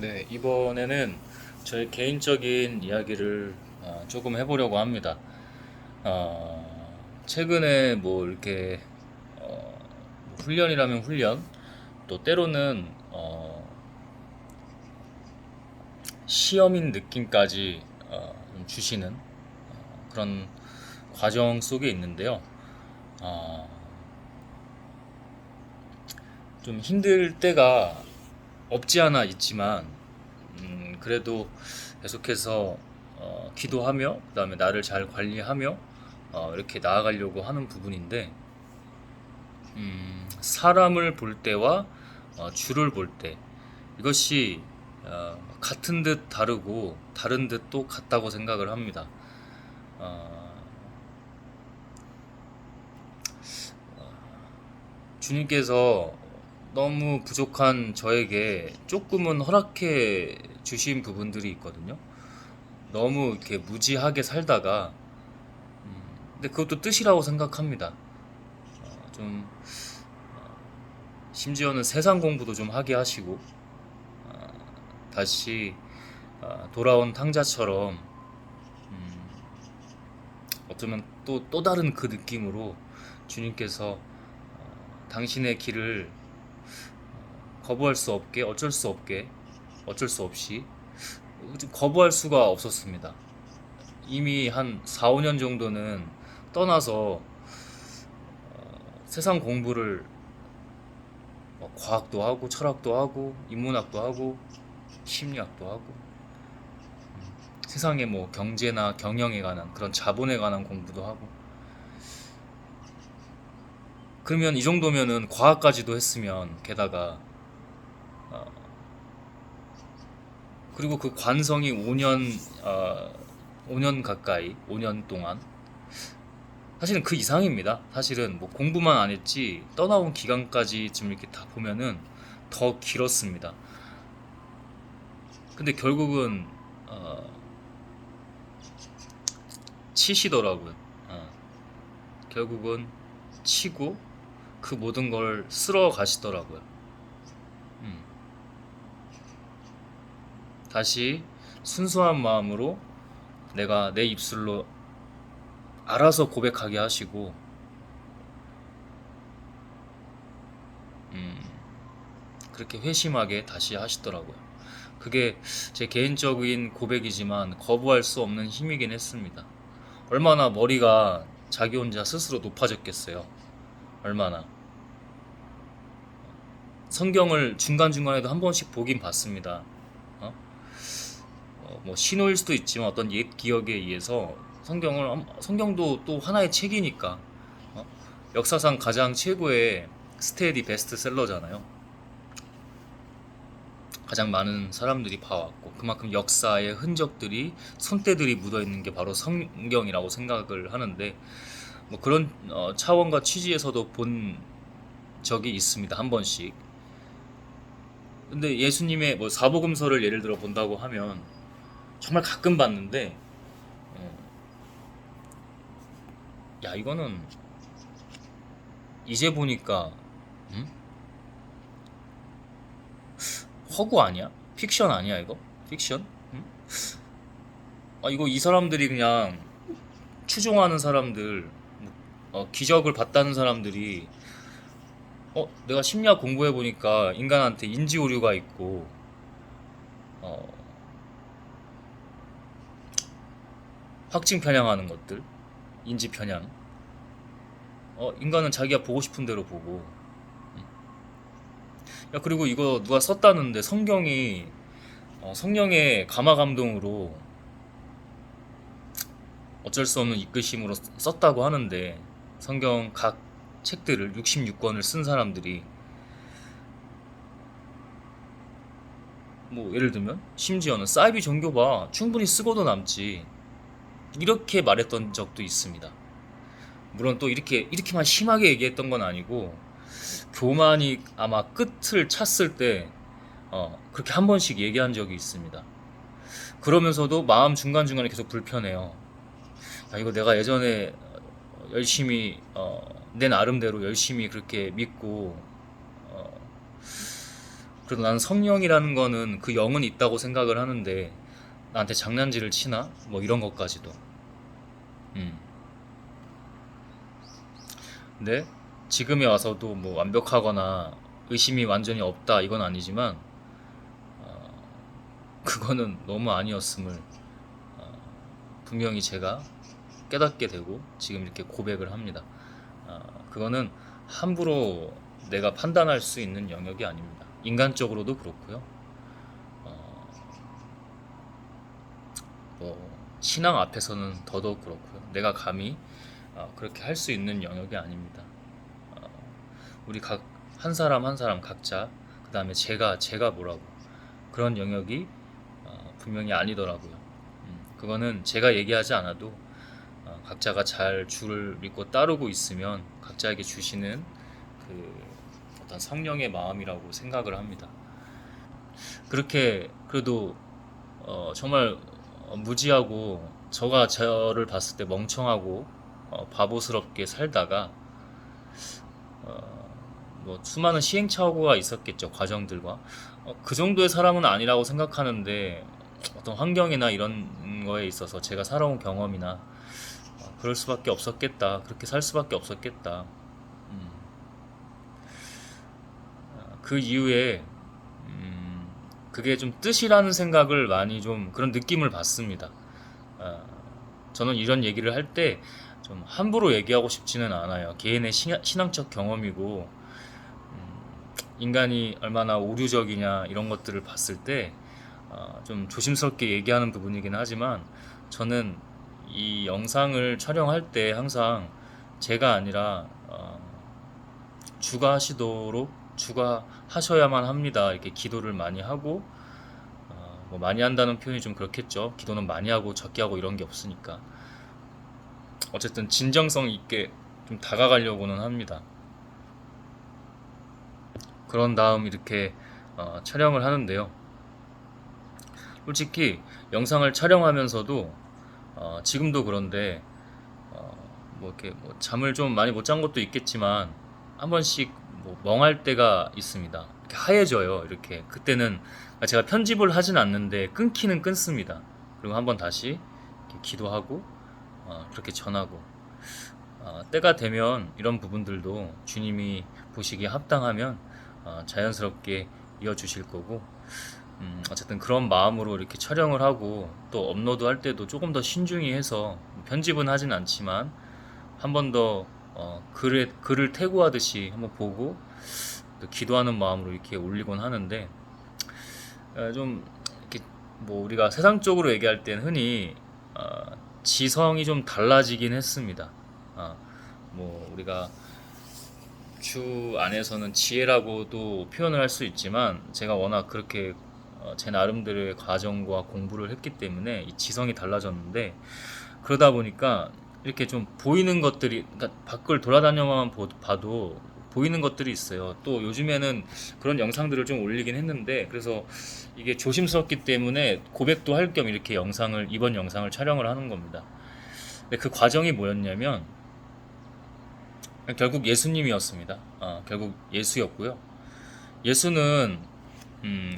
네, 이번에는 저의 개인적인 이야기를 조금 해보려고 합니다. 최근에 뭐 이렇게 훈련이라면 훈련, 또 때로는 시험인 느낌까지 좀 주시는 그런 과정 속에 있는데요. 어, 좀 힘들 때가 없지 않아 있지만 그래도 계속해서 기도하며 그다음에 나를 잘 관리하며 이렇게 나아가려고 하는 부분인데 사람을 볼 때와 주를 볼 때 이것이 같은 듯 다르고 다른 듯 또 같다고 생각을 합니다. 어, 주님께서 너무 부족한 저에게 조금은 허락해 주신 부분들이 있거든요. 너무 이렇게 무지하게 살다가 근데 그것도 뜻이라고 생각합니다. 좀 심지어는 세상 공부도 좀 하게 하시고 다시 돌아온 탕자처럼 어쩌면 또 다른 그 느낌으로 주님께서 당신의 길을 거부할 수 없게 어쩔 수 없이 좀 거부할 수가 없었습니다. 이미 한 4, 5년 정도는 떠나서 세상 공부를 과학도 하고 철학도 하고 인문학도 하고 심리학도 하고 세상의 뭐 경제나 경영에 관한 그런 자본에 관한 공부도 하고 그러면 이 정도면은 과학까지도 했으면 게다가 그리고 그 관성이 5년 가까이 5년 동안 사실은 그 이상입니다. 사실은 뭐 공부만 안 했지 떠나온 기간까지 지금 이렇게 다 보면은 더 길었습니다. 근데 결국은 어, 치시더라고요. 어, 결국은 치고 그 모든 걸 쓸어 가시더라고요. 음, 다시 순수한 마음으로 내가 내 입술로 알아서 고백하게 하시고 음, 그렇게 회심하게 다시 하시더라고요. 그게 제 개인적인 고백이지만 거부할 수 없는 힘이긴 했습니다. 얼마나 머리가 자기 혼자 스스로 높아졌겠어요. 얼마나. 성경을 중간중간에도 한 번씩 보긴 봤습니다. 어? 뭐 신호일 수도 있지만 어떤 옛 기억에 의해서 성경도 또 하나의 책이니까 어? 역사상 가장 최고의 스테디 베스트셀러잖아요. 가장 많은 사람들이 봐왔고 그만큼 역사의 흔적들이 손때들이 묻어 있는 게 바로 성경이라고 생각을 하는데 뭐 그런 차원과 취지에서도 본 적이 있습니다. 한 번씩. 근데 예수님의 뭐 사복음서를 예를 들어 본다고 하면 정말 가끔 봤는데 야 이거는 이제 보니까 음? 허구 아니야? 픽션 아니야 이거? 픽션? 음? 이거 이 사람들이 그냥 추종하는 사람들 기적을 봤다는 사람들이 내가 심리학 공부해 보니까 인간한테 인지 오류가 있고 어, 확증 편향하는 것들 인지 편향 인간은 자기가 보고 싶은 대로 보고 야 그리고 이거 누가 썼다는데 성경이 성령의 감화 감동으로 어쩔 수 없는 이끄심으로 썼다고 하는데 성경 각 책들을 66권을 쓴 사람들이 뭐 예를 들면 심지어는 사이비 종교봐 충분히 쓰고도 남지 이렇게 말했던 적도 있습니다. 물론 또 이렇게만 심하게 얘기했던 건 아니고 교만이 아마 끝을 찼을 때 그렇게 한 번씩 얘기한 적이 있습니다. 그러면서도 마음 중간중간에 계속 불편해요. 야, 이거 내가 예전에 열심히 내 나름대로 열심히 그렇게 믿고 그래도 나는 성령이라는 거는 그 영은 있다고 생각을 하는데 나한테 장난질을 치나? 뭐 이런 것까지도. 음. 근데 지금에 와서도 뭐 완벽하거나 의심이 완전히 없다 이건 아니지만 그거는 너무 아니었음을 분명히 제가 깨닫게 되고 지금 이렇게 고백을 합니다. 그거는 함부로 내가 판단할 수 있는 영역이 아닙니다. 인간적으로도 그렇고요. 어, 뭐 신앙 앞에서는 더더욱 그렇고요. 내가 감히 그렇게 할 수 있는 영역이 아닙니다. 어, 우리 각 한 사람 한 사람 각자 그 다음에 제가 뭐라고 그런 영역이 분명히 아니더라고요. 그거는 제가 얘기하지 않아도 각자가 잘 줄을 믿고 따르고 있으면 각자에게 주시는 그 어떤 성령의 마음이라고 생각을 합니다. 그렇게 그래도 정말 무지하고 저가 저를 봤을 때 멍청하고 바보스럽게 살다가 뭐 수많은 시행착오가 있었겠죠. 과정들과 그 정도의 사람은 아니라고 생각하는데 어떤 환경이나 이런 거에 있어서 제가 살아온 경험이나 그럴 수밖에 없었겠다. 그렇게 살 수밖에 없었겠다. 음, 그 이후에 그게 좀 뜻이라는 생각을 많이 좀 그런 느낌을 받습니다. 아, 저는 이런 얘기를 할 때 좀 함부로 얘기하고 싶지는 않아요. 개인의 신앙적 경험이고 인간이 얼마나 오류적이냐 이런 것들을 봤을 때 좀 조심스럽게 얘기하는 부분이긴 하지만 저는 이 영상을 촬영할 때 항상 제가 아니라 주가 하시도록 주가 하셔야만 합니다. 이렇게 기도를 많이 하고 뭐 많이 한다는 표현이 좀 그렇겠죠. 기도는 많이 하고 적게 하고 이런 게 없으니까 어쨌든 진정성 있게 좀 다가가려고는 합니다. 그런 다음 이렇게 촬영을 하는데요. 솔직히 영상을 촬영하면서도 지금도 그런데 뭐 이렇게 뭐 잠을 좀 많이 못 잔 것도 있겠지만 한 번씩 뭐 멍할 때가 있습니다. 이렇게 하얘져요. 이렇게 그때는 제가 편집을 하진 않는데 끊기는 끊습니다. 그리고 한번 다시 이렇게 기도하고 그렇게 전하고 때가 되면 이런 부분들도 주님이 보시기에 합당하면 자연스럽게 이어주실 거고 어쨌든 그런 마음으로 이렇게 촬영을 하고 또 업로드 할 때도 조금 더 신중히 해서 편집은 하진 않지만 한 번 더 글을 태고하듯이 한번 보고 또 기도하는 마음으로 이렇게 올리곤 하는데 좀 이렇게 뭐 우리가 세상적으로 얘기할 때는 흔히 지성이 좀 달라지긴 했습니다. 뭐 우리가 주 안에서는 지혜라고도 표현을 할 수 있지만 제가 워낙 그렇게 제 나름대로의 과정과 공부를 했기 때문에 이 지성이 달라졌는데 그러다 보니까 이렇게 좀 보이는 것들이 그러니까 밖을 돌아다녀만 봐도 보이는 것들이 있어요. 또 요즘에는 그런 영상들을 좀 올리긴 했는데 그래서 이게 조심스럽기 때문에 고백도 할 겸 이렇게 이번 영상을 촬영을 하는 겁니다. 근데 그 과정이 뭐였냐면 결국 예수님이었습니다. 결국 예수였고요. 예수는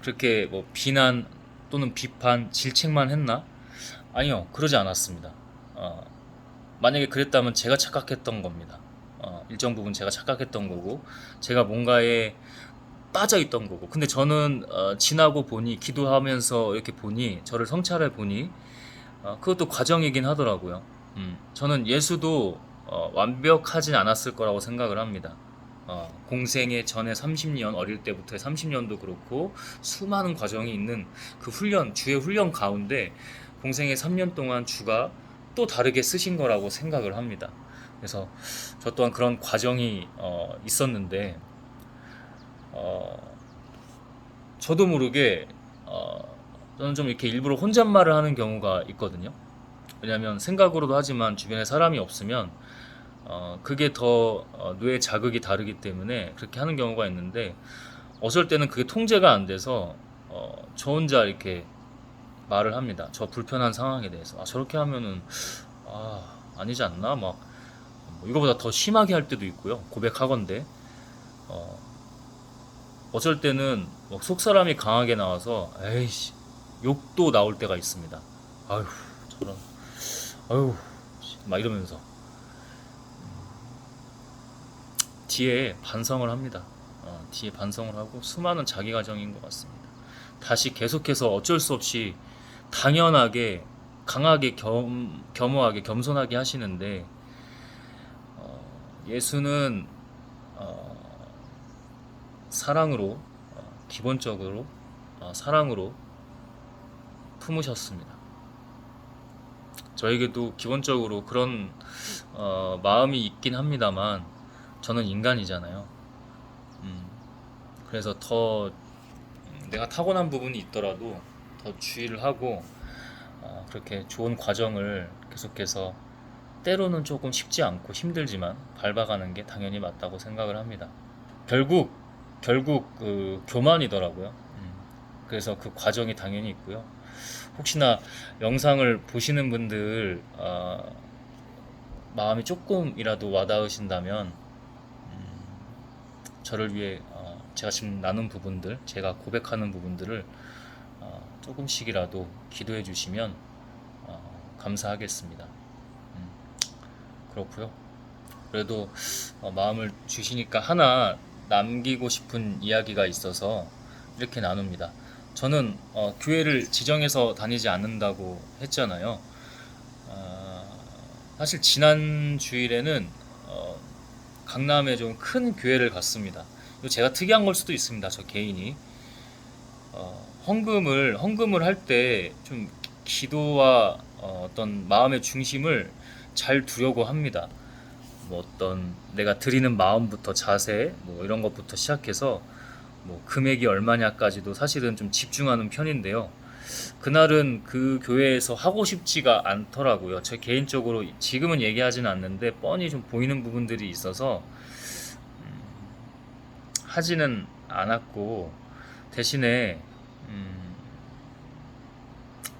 그렇게 뭐 비난 또는 비판, 질책만 했나? 아니요, 그러지 않았습니다. 만약에 그랬다면 제가 착각했던 겁니다. 일정 부분 제가 착각했던 거고, 제가 뭔가에 빠져 있던 거고. 근데 저는 지나고 보니, 기도하면서 이렇게 보니, 저를 성찰해 보니, 그것도 과정이긴 하더라고요. 저는 예수도 완벽하진 않았을 거라고 생각을 합니다. 공생의 전에 30년 어릴 때부터의 30년도 그렇고 수많은 과정이 있는 그 주의 훈련 가운데 공생의 3년 동안 주가 또 다르게 쓰신 거라고 생각을 합니다. 그래서 저 또한 그런 과정이 있었는데 저도 모르게 저는 좀 이렇게 일부러 혼잣말을 하는 경우가 있거든요. 왜냐하면 생각으로도 하지만 주변에 사람이 없으면 그게 더 뇌의 자극이 다르기 때문에 그렇게 하는 경우가 있는데 어쩔 때는 그게 통제가 안 돼서 저 혼자 이렇게 말을 합니다. 저 불편한 상황에 대해서 저렇게 하면은 아니지 않나 막 이거보다 더 심하게 할 때도 있고요. 고백하건대 어쩔 때는 막 속사람이 강하게 나와서 에이씨 욕도 나올 때가 있습니다. 아휴 저런 아휴 막 이러면서 뒤에 반성을 합니다. 뒤에 반성을 하고 수많은 자기 과정인 것 같습니다. 다시 계속해서 어쩔 수 없이 당연하게 강하게 겸허하게 겸손하게 하시는데 예수는 사랑으로 기본적으로 사랑으로 품으셨습니다. 저에게도 기본적으로 그런 마음이 있긴 합니다만 저는 인간이잖아요. 그래서 더 내가 타고난 부분이 있더라도 더 주의를 하고 그렇게 좋은 과정을 계속해서 때로는 조금 쉽지 않고 힘들지만 밟아가는 게 당연히 맞다고 생각을 합니다. 결국 그 교만이더라고요. 그래서 그 과정이 당연히 있고요. 혹시나 영상을 보시는 분들 마음이 조금이라도 와닿으신다면 저를 위해 제가 지금 나눈 부분들, 제가 고백하는 부분들을 조금씩이라도 기도해 주시면 감사하겠습니다. 그렇고요. 그래도 마음을 주시니까 하나 남기고 싶은 이야기가 있어서 이렇게 나눕니다. 저는 교회를 지정해서 다니지 않는다고 했잖아요. 사실 지난 주일에는 강남에 좀 큰 교회를 갔습니다. 이거 제가 특이한 걸 수도 있습니다. 저 개인이 헌금을 할 때 좀 기도와 어떤 마음의 중심을 잘 두려고 합니다. 뭐 어떤 내가 드리는 마음부터 자세 뭐 이런 것부터 시작해서 뭐 금액이 얼마냐까지도 사실은 좀 집중하는 편인데요. 그날은 그 교회에서 하고 싶지가 않더라고요. 제 개인적으로 지금은 얘기하진 않는데 뻔히 좀 보이는 부분들이 있어서 하지는 않았고 대신에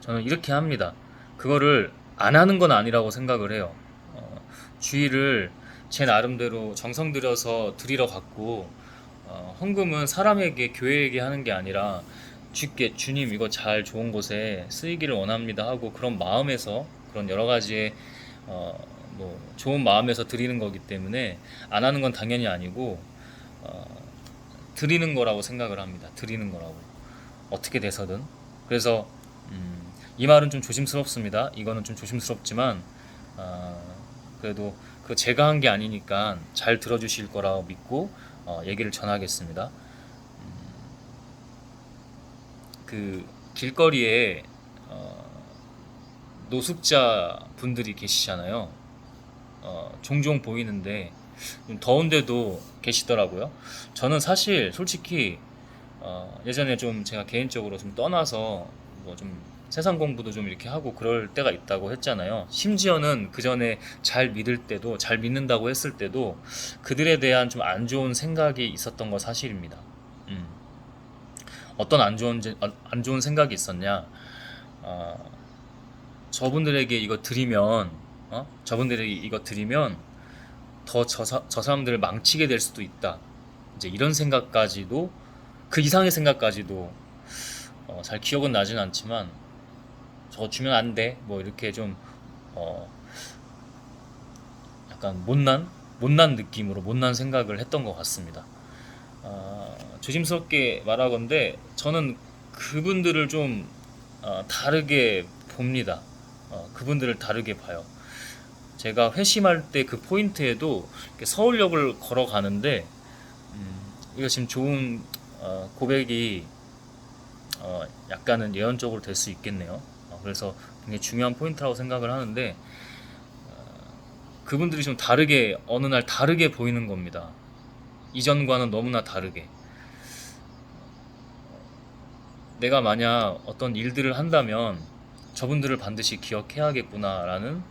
저는 이렇게 합니다. 그거를 안 하는 건 아니라고 생각을 해요. 주의를 제 나름대로 정성 들여서 드리러 갔고 헌금은 사람에게 교회에게 하는 게 아니라 주께 주님 이거 잘 좋은 곳에 쓰이기를 원합니다 하고 그런 마음에서 그런 여러 가지의 뭐 좋은 마음에서 드리는 거기 때문에 안 하는 건 당연히 아니고 드리는 거라고 생각을 합니다. 드리는 거라고 어떻게 돼서든. 그래서 이 말은 좀 조심스럽습니다. 이거는 좀 조심스럽지만 그래도 그 제가 한 게 아니니까 잘 들어주실 거라고 믿고 얘기를 전하겠습니다. 그 길거리에 노숙자 분들이 계시잖아요. 종종 보이는데 좀 더운데도 계시더라고요. 저는 사실 솔직히 예전에 좀 제가 개인적으로 좀 떠나서 뭐 좀 세상 공부도 좀 이렇게 하고 그럴 때가 있다고 했잖아요. 심지어는 그 전에 잘 믿을 때도 잘 믿는다고 했을 때도 그들에 대한 좀 안 좋은 생각이 있었던 거 사실입니다. 음. 어떤 안 좋은 생각이 있었냐? 어, 저분들에게 이거 드리면 저분들에게 이거 드리면 더 저 사람들을 망치게 될 수도 있다. 이제 이런 생각까지도 그 이상의 생각까지도 잘 기억은 나진 않지만 저거 주면 안 돼. 뭐 이렇게 좀 어, 약간 못난 느낌으로 못난 생각을 했던 것 같습니다. 조심스럽게 말하건대 저는 그분들을 좀 다르게 봅니다. 그분들을 다르게 봐요. 제가 회심할 때 그 포인트에도 이렇게 서울역을 걸어가는데 이거 지금 좋은 고백이 약간은 예언적으로 될 수 있겠네요. 그래서 굉장히 중요한 포인트라고 생각을 하는데 그분들이 좀 다르게 어느 날 다르게 보이는 겁니다. 이전과는 너무나 다르게. 내가 만약 어떤 일들을 한다면 저분들을 반드시 기억해야겠구나라는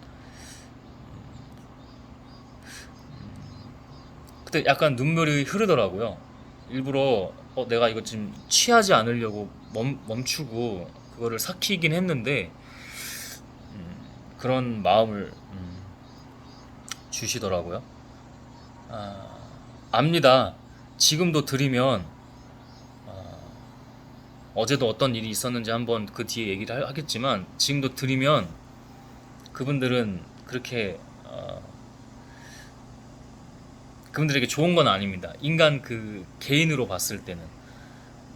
그때 약간 눈물이 흐르더라고요. 일부러 내가 이거 지금 취하지 않으려고 멈추고 그거를 삭히긴 했는데 그런 마음을 주시더라고요. 압니다. 지금도 드리면 어제도 어떤 일이 있었는지 한번 그 뒤에 얘기를 하겠지만, 지금도 드리면 그분들은 그렇게 그분들에게 좋은 건 아닙니다. 인간 그 개인으로 봤을 때는.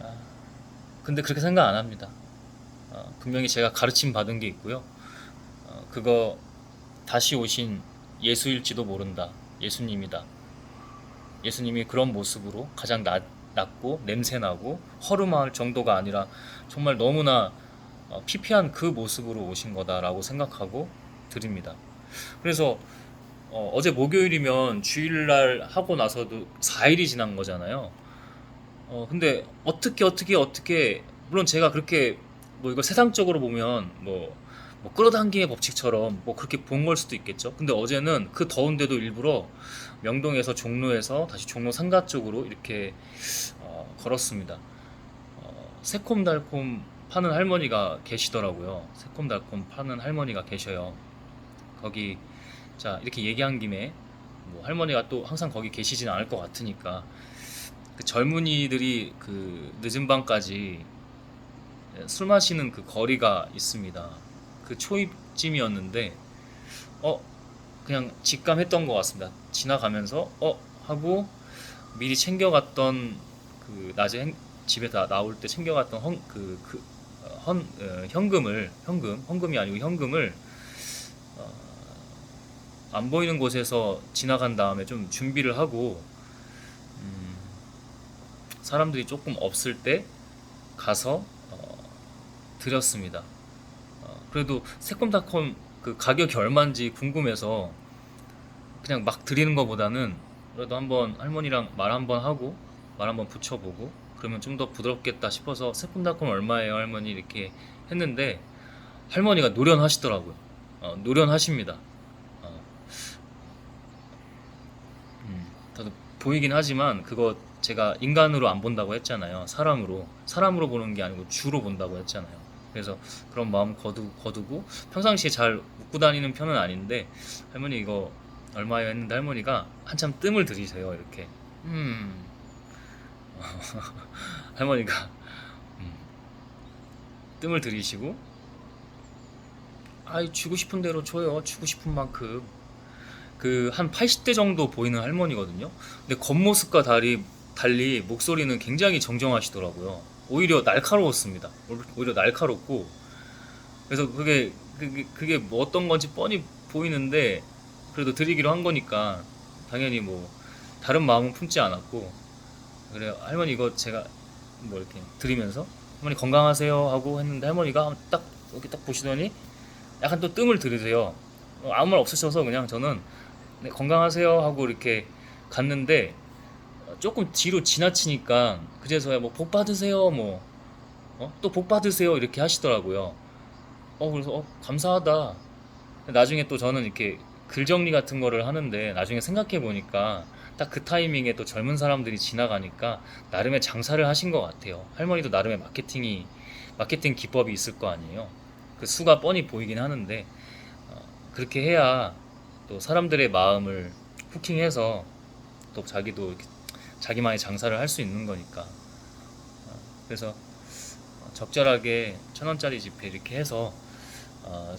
아, 근데 그렇게 생각 안 합니다. 분명히 제가 가르침 받은 게 있고요. 그거 다시 오신 예수일지도 모른다. 예수님이다. 예수님이 그런 모습으로 가장 낮고 냄새나고 허름할 정도가 아니라 정말 너무나 피폐한 그 모습으로 오신 거다라고 생각하고 드립니다. 그래서 어제 목요일이면 주일날 하고 나서도 4일이 지난 거잖아요. 근데 어떻게 물론 제가 그렇게 뭐 이거 세상적으로 보면 뭐 끌어당김의 법칙처럼 뭐 그렇게 본 걸 수도 있겠죠. 근데 어제는 그 더운데도 일부러 명동에서 종로에서 다시 종로 상가 쪽으로 이렇게 걸었습니다. 새콤달콤 파는 할머니가 계시더라고요. 새콤달콤 파는 할머니가 계셔요. 거기 자 이렇게 얘기한 김에 뭐 할머니가 또 항상 거기 계시진 않을 것 같으니까 그 젊은이들이 그 늦은 밤까지 술 마시는 그 거리가 있습니다. 그 초입쯤이었는데 어 그냥 직감했던 것 같습니다. 지나가면서 하고 미리 챙겨갔던 그 낮에 집에 다 나올 때 챙겨갔던 현금이 아니고 현금을 어, 안 보이는 곳에서 지나간 다음에 좀 준비를 하고 음, 사람들이 조금 없을 때 가서 드렸습니다. 그래도 새콤달콤 그 가격이 얼마인지 궁금해서 그냥 막 드리는 것보다는 그래도 한번 할머니랑 말 한번 하고 말 한번 붙여보고 그러면 좀 더 부드럽겠다 싶어서 새콤달콤 얼마예요 할머니 이렇게 했는데 할머니가 노련하시더라고요. 노련하십니다. 어, 저도 보이긴 하지만 그거 제가 인간으로 안 본다고 했잖아요. 사람으로 보는 게 아니고 주로 본다고 했잖아요. 그래서 그런 마음 거두고 평상시에 잘 웃고 다니는 편은 아닌데 할머니 이거 얼마예요 했는데 할머니가 한참 뜸을 들이세요. 이렇게 할머니가 음, 뜸을 들이시고 아이 주고 싶은 대로 줘요. 주고 싶은 만큼 그 한 80대 정도 보이는 할머니거든요. 근데 겉모습과 달리 목소리는 굉장히 정정하시더라고요. 오히려 날카로웠습니다. 오히려 날카롭고 그래서 그게 뭐 어떤 건지 뻔히 보이는데 그래도 드리기로 한 거니까 당연히 뭐 다른 마음은 품지 않았고 그래요. 할머니 이거 제가 뭐 이렇게 드리면서 할머니 건강하세요 하고 했는데 할머니가 딱 이렇게 딱 보시더니 약간 또 뜸을 들이세요. 아무 말 없으셔서 그냥 저는 네, 건강하세요 하고 이렇게 갔는데 조금 뒤로 지나치니까 그제서야 뭐 복 받으세요 뭐 또 복 받으세요 이렇게 하시더라고요. 그래서 감사하다. 나중에 또 저는 이렇게 글 정리 같은 거를 하는데 나중에 생각해 보니까 딱 그 타이밍에 또 젊은 사람들이 지나가니까 나름의 장사를 하신 것 같아요. 할머니도 나름의 마케팅 기법이 있을 거 아니에요. 그 수가 뻔히 보이긴 하는데 그렇게 해야 또 사람들의 마음을 후킹해서 또 자기도 이렇게 자기만의 장사를 할 수 있는 거니까. 그래서 적절하게 1,000원짜리 지폐 이렇게 해서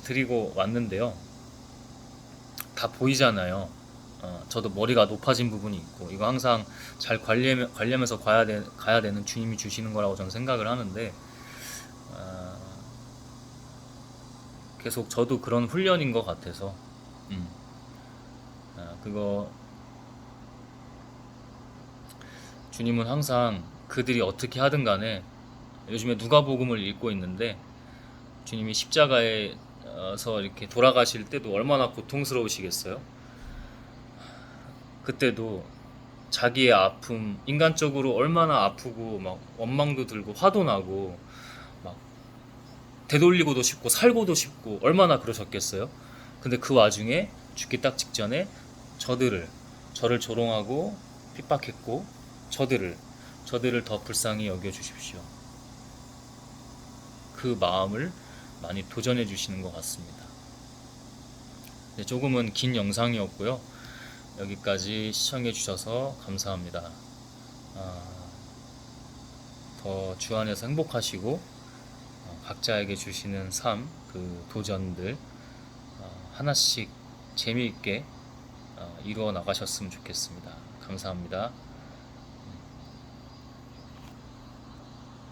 드리고 왔는데요. 다 보이잖아요. 저도 머리가 높아진 부분이 있고 이거 항상 잘 관리하면서 가야 되는 주님이 주시는 거라고 저는 생각을 하는데 계속 저도 그런 훈련인 것 같아서 그거 주님은 항상 그들이 어떻게 하든 간에 요즘에 누가복음을 읽고 있는데 주님이 십자가에서 이렇게 돌아가실 때도 얼마나 고통스러우시겠어요? 그때도 자기의 아픔, 인간적으로 얼마나 아프고 막 원망도 들고 화도 나고 막 되돌리고도 싶고 살고도 싶고 얼마나 그러셨겠어요? 근데 그 와중에 죽기 딱 직전에 저를 조롱하고 핍박했고 저들을 더 불쌍히 여겨 주십시오. 그 마음을 많이 도전해 주시는 것 같습니다. 네, 조금은 긴 영상이었고요. 여기까지 시청해 주셔서 감사합니다. 더 주 안에서 행복하시고 각자에게 주시는 삶, 그 도전들 하나씩 재미있게 이루어 나가셨으면 좋겠습니다. 감사합니다.